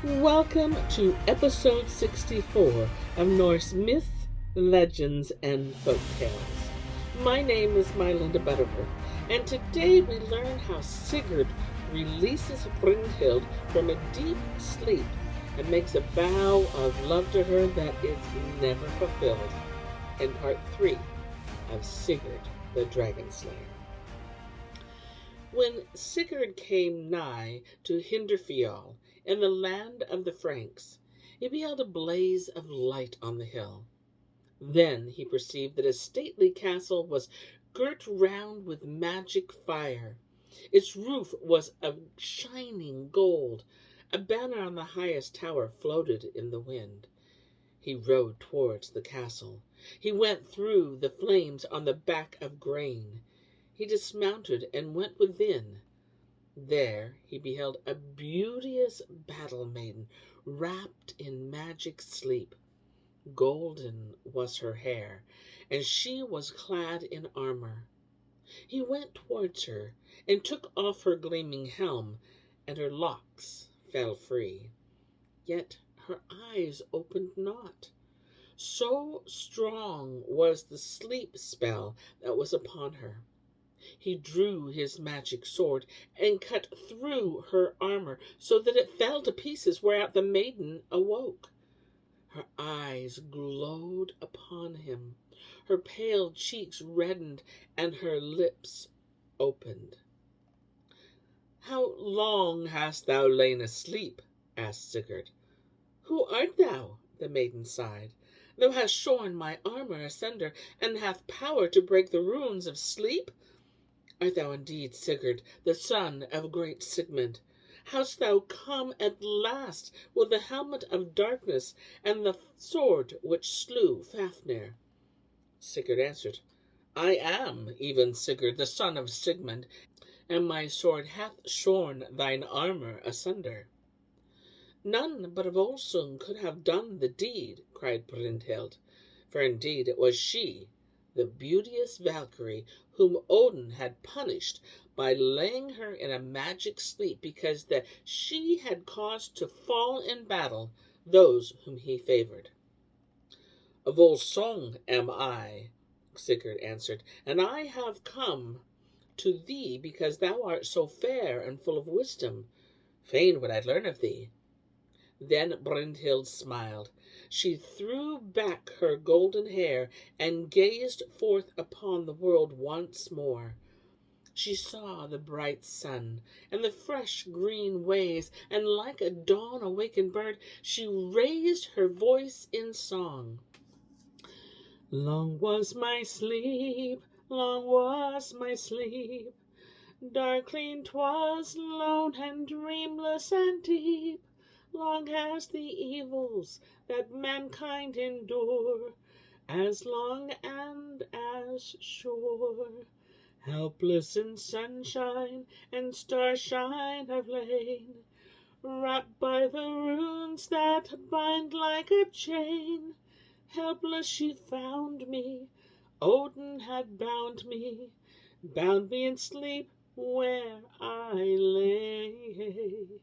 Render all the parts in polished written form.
Welcome to episode 64 of Norse Myths, Legends, and Folktales. My name is MyLinda Butterworth, and today we learn how Sigurd releases Brynhild from a deep sleep and makes a vow of love to her that is never fulfilled in part 3 of Sigurd the Dragon Slayer. When Sigurd came nigh to Hindarfjall in the land of the Franks, he beheld a blaze of light on the hill. Then he perceived that a stately castle was girt round with magic fire. Its roof was of shining gold. A banner on the highest tower floated in the wind. He rode towards the castle. He went through the flames on the back of Grane. He dismounted and went within. There he beheld a beauteous battle maiden wrapped in magic sleep. Golden was her hair, and she was clad in armor. He went towards her and took off her gleaming helm, and her locks fell free. Yet her eyes opened not. So strong was the sleep spell that was upon her. He drew his magic sword and cut through her armor so that it fell to pieces, whereat the maiden awoke. Her eyes glowed upon him, her pale cheeks reddened, and her lips opened. "How long hast thou lain asleep?" asked Sigurd. "Who art thou?" the maiden sighed. "Thou hast shorn my armor asunder, and hast power to break the runes of sleep? Art thou indeed Sigurd, the son of great Sigmund? Hast thou come at last with the helmet of darkness and the sword which slew Fafnir?" Sigurd answered, "I am even Sigurd, the son of Sigmund, and my sword hath shorn thine armor asunder." "None but a Volsung could have done the deed," cried Brynhild, for indeed it was she, the beauteous Valkerie, whom Odin had punished by laying her in a magic sleep because that she had caused to fall in battle those whom he favored. "A Volsung am I," Sigurd answered, "and I have come to thee because thou art so fair and full of wisdom. Fain would I learn of thee." Then Brynhild smiled. She threw back her golden hair and gazed forth upon the world once more. She saw the bright sun and the fresh green ways, and like a dawn-awakened bird, she raised her voice in song. "Long was my sleep, long was my sleep. Darkling 'twas, lone and dreamless and deep. Long as the evils that mankind endure, as long and as sure. Helpless in sunshine and starshine I've lain, wrapped by the runes that bind like a chain. Helpless she found me, Odin had bound me in sleep where I lay.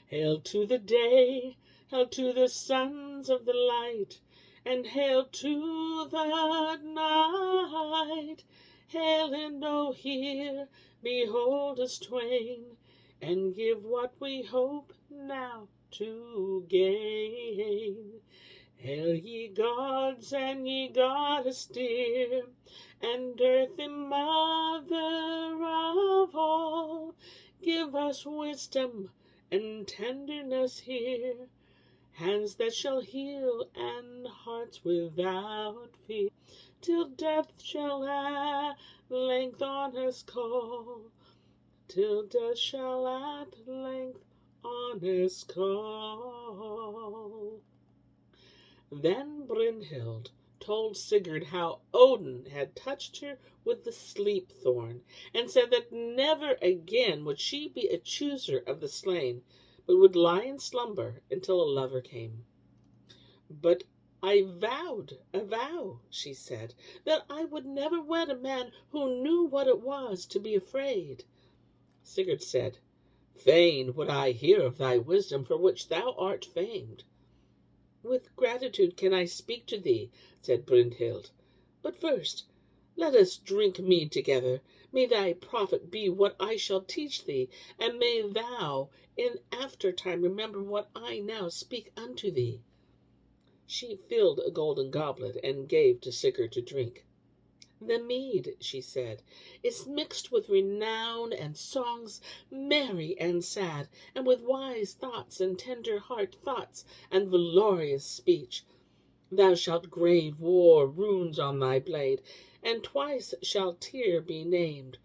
Hail to the day, hail to the sons of the light, and hail to the night. Hail and oh here, behold us twain, and give what we hope now to gain. Hail ye gods and ye goddess dear, and earthy mother of all, give us wisdom and tenderness here, hands that shall heal and hearts without fear, till death shall at length on us call, till death shall at length on us call. Then Brynhild told Sigurd how Odin had touched her with the sleep thorn, and said that never again would she be a chooser of the slain, but would lie in slumber until a lover came. "But I vowed a vow," she said, "that I would never wed a man who knew what it was to be afraid." Sigurd said, Fain would I hear of thy wisdom, for which thou art famed. With gratitude can I speak to thee, said Brynhild. But first, let us drink mead together. May thy profit be what I shall teach thee, and may thou in after time remember what I now speak unto thee. She filled a golden goblet and gave to Sigurd to drink. The mead, she said, is mixed with renown and songs merry and sad, and with wise thoughts and tender heart thoughts and valorous speech. Thou shalt grave war runes on thy blade, and twice shall Tyr be named.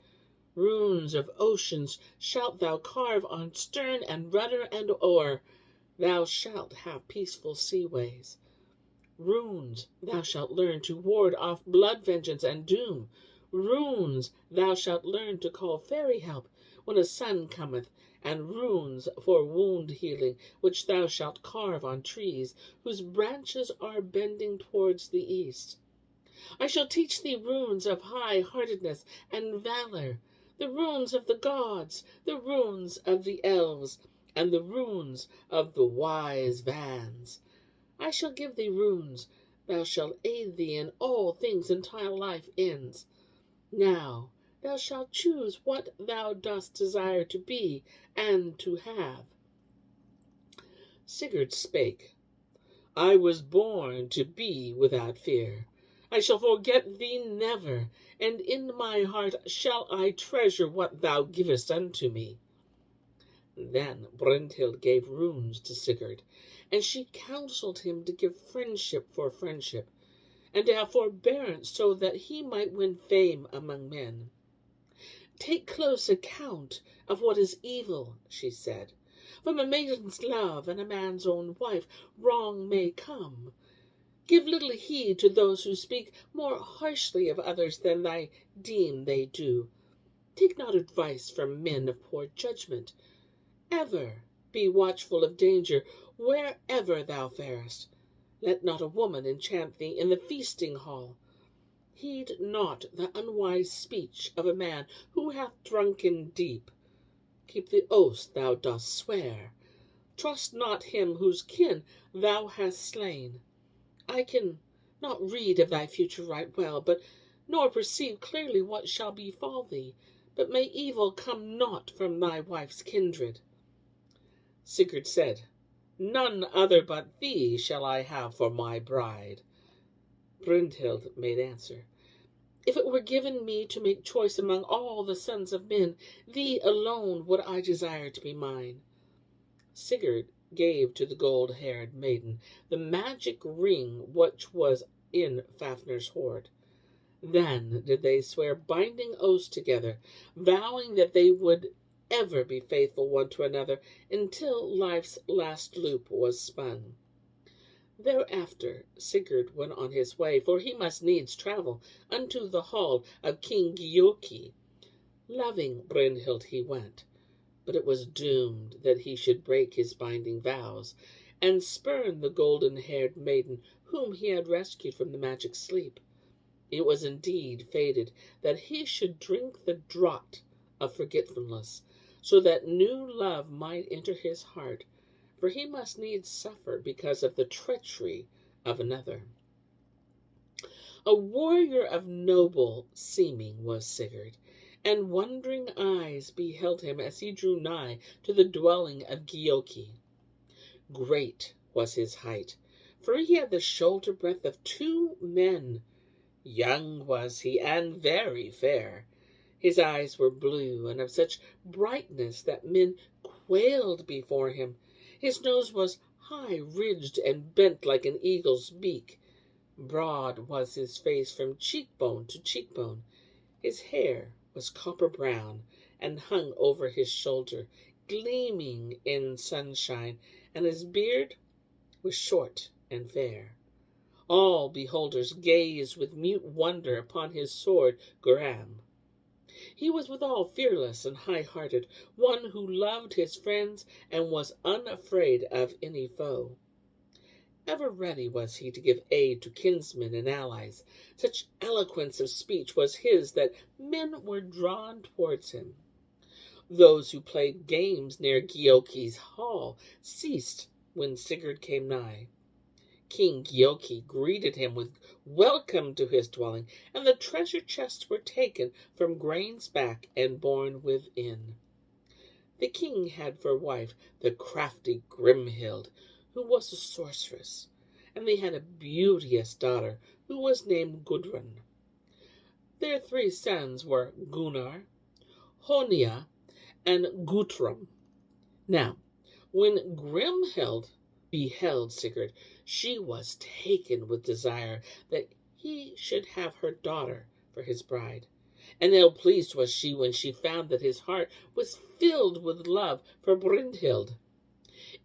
Runes of oceans shalt thou carve on stern and rudder and oar. Thou shalt have peaceful seaways. Runes thou shalt learn to ward off blood vengeance and doom. Runes thou shalt learn to call fairy help when a sun cometh, and runes for wound healing, which thou shalt carve on trees whose branches are bending towards the east. I shall teach thee runes of high-heartedness and valor, the runes of the gods, the runes of the elves, and the runes of the wise Vans. I shall give thee runes thou shalt aid thee in all things until life ends. Now thou shalt choose what thou dost desire to be and to have. Sigurd spake, I was born to be without fear. I shall forget thee never, and in my heart shall I treasure what thou givest unto me. Then Brynhild gave runes to Sigurd, and she counselled him to give friendship for friendship, and to have forbearance so that he might win fame among men. Take close account of what is evil, she said. From a maiden's love and a man's own wife wrong may come. Give little heed to those who speak more harshly of others than thy deem they do. Take not advice from men of poor judgment. Ever be watchful of danger wherever thou farest. Let not a woman enchant thee in the feasting hall. Heed not the unwise speech of a man who hath drunken deep. Keep the oaths thou dost swear. Trust not him whose kin thou hast slain. I can not read of thy future right well, nor perceive clearly what shall befall thee, but may evil come not from thy wife's kindred. Sigurd said, None other but thee shall I have for my bride. Brynhild made answer, If it were given me to make choice among all the sons of men, thee alone would I desire to be mine. Sigurd gave to the gold-haired maiden the magic ring which was in Fafnir's hoard. Then did they swear binding oaths together, vowing that they would ever be faithful one to another until life's last loop was spun. Thereafter Sigurd went on his way, for he must needs travel unto the hall of King Giuki. Loving Brynhild he went, but it was doomed that he should break his binding vows, and spurn the golden-haired maiden whom he had rescued from the magic sleep. It was indeed fated that he should drink the draught of forgetfulness, so that new love might enter his heart, for he must needs suffer because of the treachery of another. A warrior of noble seeming was Sigurd, and wondering eyes beheld him as he drew nigh to the dwelling of Giuki. Great was his height, for he had the shoulder breadth of 2 men. Young was he, and very fair. His eyes were blue, and of such brightness that men quailed before him. His nose was high-ridged and bent like an eagle's beak. Broad was his face from cheekbone to cheekbone. His hair was copper-brown, and hung over his shoulder, gleaming in sunshine, and his beard was short and fair. All beholders gazed with mute wonder upon his sword Grane. He was withal fearless and high-hearted, one who loved his friends and was unafraid of any foe. Ever ready was he to give aid to kinsmen and allies. Such eloquence of speech was his that men were drawn towards him. Those who played games near Giuki's hall ceased when Sigurd came nigh. King Giuki greeted him with welcome to his dwelling, and the treasure chests were taken from Grane's back and borne within. The king had for wife the crafty Grimhild, who was a sorceress, and they had a beauteous daughter who was named Gudrun. Their 3 sons were Gunnar, Hogne, and Guttorm. Now, when Grimhild beheld Sigurd, she was taken with desire that he should have her daughter for his bride. And ill pleased was she when she found that his heart was filled with love for Brynhild.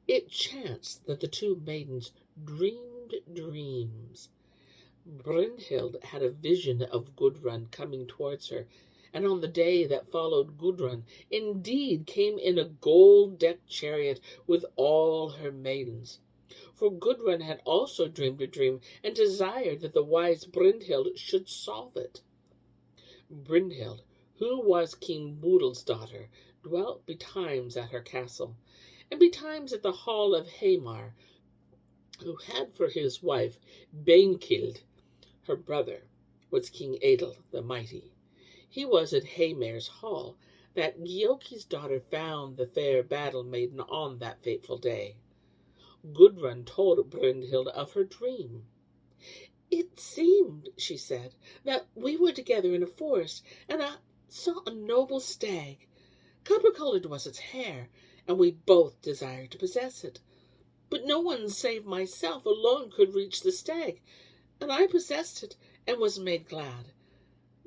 It chanced that the 2 maidens dreamed dreams. Brynhild had a vision of Gudrun coming towards her, and on the day that followed Gudrun indeed came in a gold-decked chariot with all her maidens. For Gudrun had also dreamed a dream, and desired that the wise Brynhild should solve it. Brynhild, who was King Budal's daughter, dwelt betimes at her castle, and betimes at the hall of Heimar, who had for his wife Brynhild. Her brother was King Edil the Mighty. He was at Heimar's hall that Giuki's daughter found the fair battle maiden on that fateful day. Gudrun told Brynhild of her dream. "It seemed," she said, "that we were together in a forest, and I saw a noble stag. Copper-colored was its hair, and we both desired to possess it. But no one save myself alone could reach the stag, and I possessed it, and was made glad.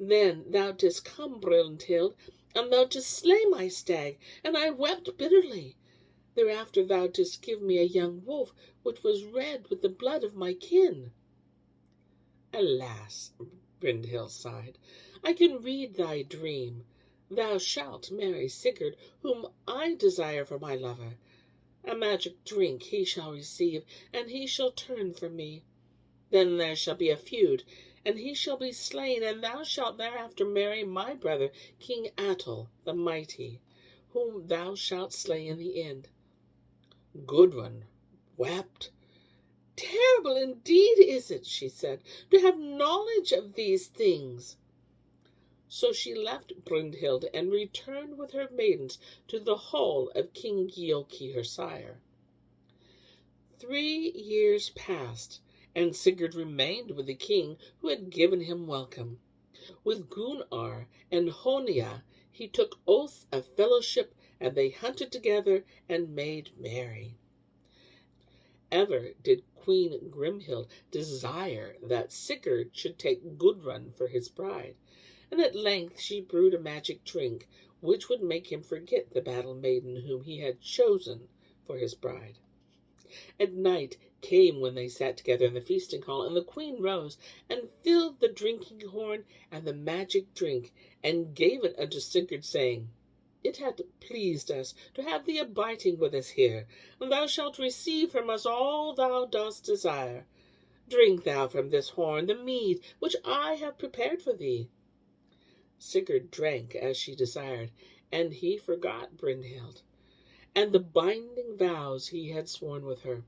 Then thou didst come, Brynhild, and thou didst slay my stag, and I wept bitterly. Thereafter thou didst give me a young wolf, which was red with the blood of my kin." "Alas," Brynhild sighed, "I can read thy dream. Thou shalt marry Sigurd, whom I desire for my lover. A magic drink he shall receive, and he shall turn from me. Then there shall be a feud, and he shall be slain, and thou shalt thereafter marry my brother, King Attil the Mighty, whom thou shalt slay in the end." Gudrun wept. "Terrible indeed is it," she said, "to have knowledge of these things." So she left Brynhild and returned with her maidens to the hall of King Giuki her sire. 3 years passed, and Sigurd remained with the king who had given him welcome. With Gunnar and Hogne he took oath of fellowship, and they hunted together and made merry. Ever did Queen Grimhild desire that Sigurd should take Gudrun for his bride, and at length she brewed a magic drink which would make him forget the battle maiden whom he had chosen for his bride. At night came when they sat together in the feasting hall, and the queen rose and filled the drinking horn and the magic drink, and gave it unto Sigurd, saying, "It hath pleased us to have thee abiding with us here, and thou shalt receive from us all thou dost desire. Drink thou from this horn the mead which I have prepared for thee." Sigurd drank as she desired, and he forgot Brynhild, and the binding vows he had sworn with her.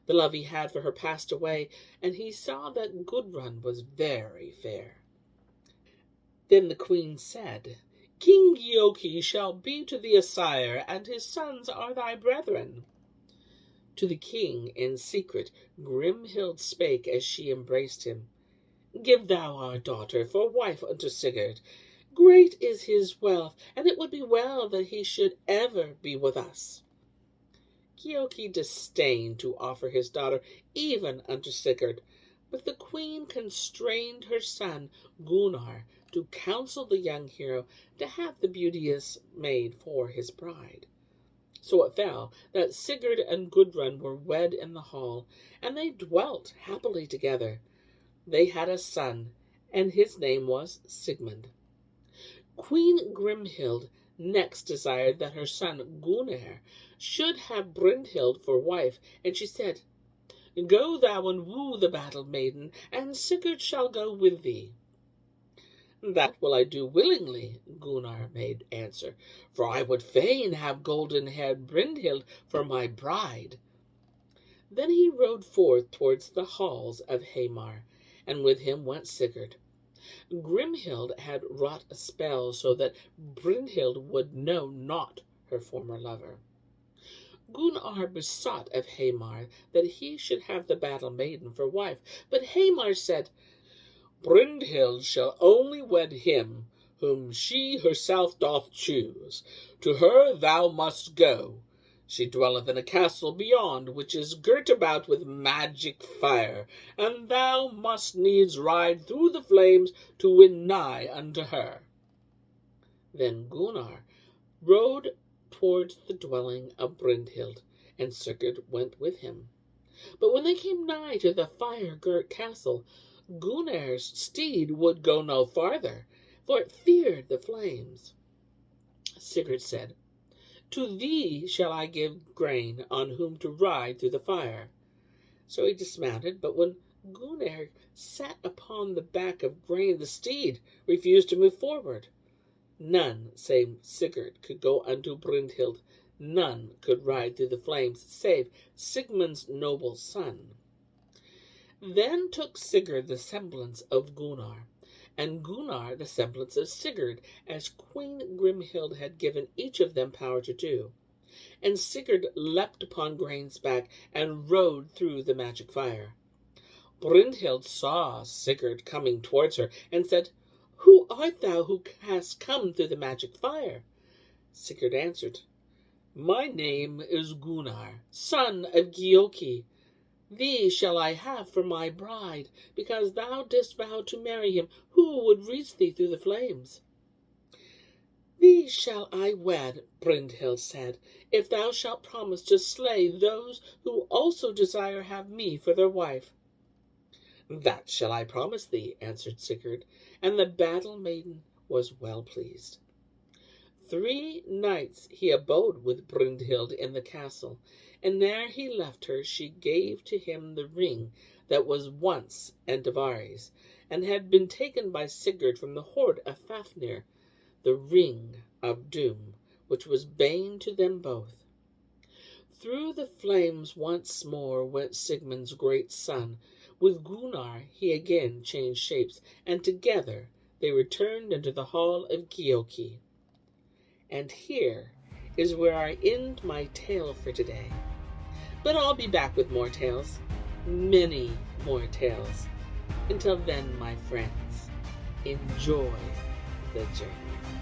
The love he had for her passed away, and he saw that Gudrun was very fair. Then the queen said, "King Giuki shall be to thee a sire, and his sons are thy brethren." To the king in secret Grimhild spake as she embraced him, "Give thou our daughter for wife unto Sigurd. Great is his wealth, and it would be well that he should ever be with us." Giuki disdained to offer his daughter even unto Sigurd, but the queen constrained her son Gunnar to counsel the young hero to have the beauteous maid for his bride. So it fell that Sigurd and Gudrun were wed in the hall, and they dwelt happily together. They had a son, and his name was Sigmund. Queen Grimhild next desired that her son Gunnar should have Brynhild for wife, and she said, "Go thou and woo the battle maiden, and Sigurd shall go with thee." That will I do willingly, Gunnar made answer, for I would fain have golden-haired Brynhild for my bride. Then he rode forth towards the halls of Hamar, and with him went Sigurd. Grimhild had wrought a spell so that Brynhild would know not her former lover. Gunnar besought of Hamar that he should have the battle maiden for wife, but Hamar said, Brynhild shall only wed him whom she herself doth choose. To her thou must go. She dwelleth in a castle beyond, which is girt about with magic fire, and thou must needs ride through the flames to win nigh unto her. Then Gunnar rode towards the dwelling of Brynhild, and Sigurd went with him. But when they came nigh to the fire-girt castle, Gunnar's steed would go no farther, for it feared the flames. Sigurd said, To thee shall I give Grane on whom to ride through the fire. So he dismounted, but when Gunnar sat upon the back of Grane, the steed refused to move forward. None save Sigurd could go unto Brynhild, none could ride through the flames, save Sigmund's noble son. Then took Sigurd the semblance of Gunnar, and Gunnar the semblance of Sigurd, as Queen Grimhild had given each of them power to do. And Sigurd leapt upon Grane's back, and rode through the magic fire. Brynhild saw Sigurd coming towards her, and said, Who art thou who hast come through the magic fire? Sigurd answered, My name is Gunnar, son of Giuki. Thee shall I have for my bride, because thou didst vow to marry him who would reach thee through the flames. Thee shall I wed, Brynhild said, if thou shalt promise to slay those who also desire have me for their wife. That shall I promise thee, answered Sigurd, and the battle maiden was well pleased. 3 nights he abode with Brynhild in the castle, and ere he left her she gave to him the ring that was once Andvari's, and had been taken by Sigurd from the hoard of Fafnir, the ring of doom, which was bane to them both. Through the flames once more went Sigmund's great son. With Gunnar he again changed shapes, and together they returned into the hall of Giuki. And here is where I end my tale for today. But I'll be back with more tales, many more tales. Until then, my friends, enjoy the journey.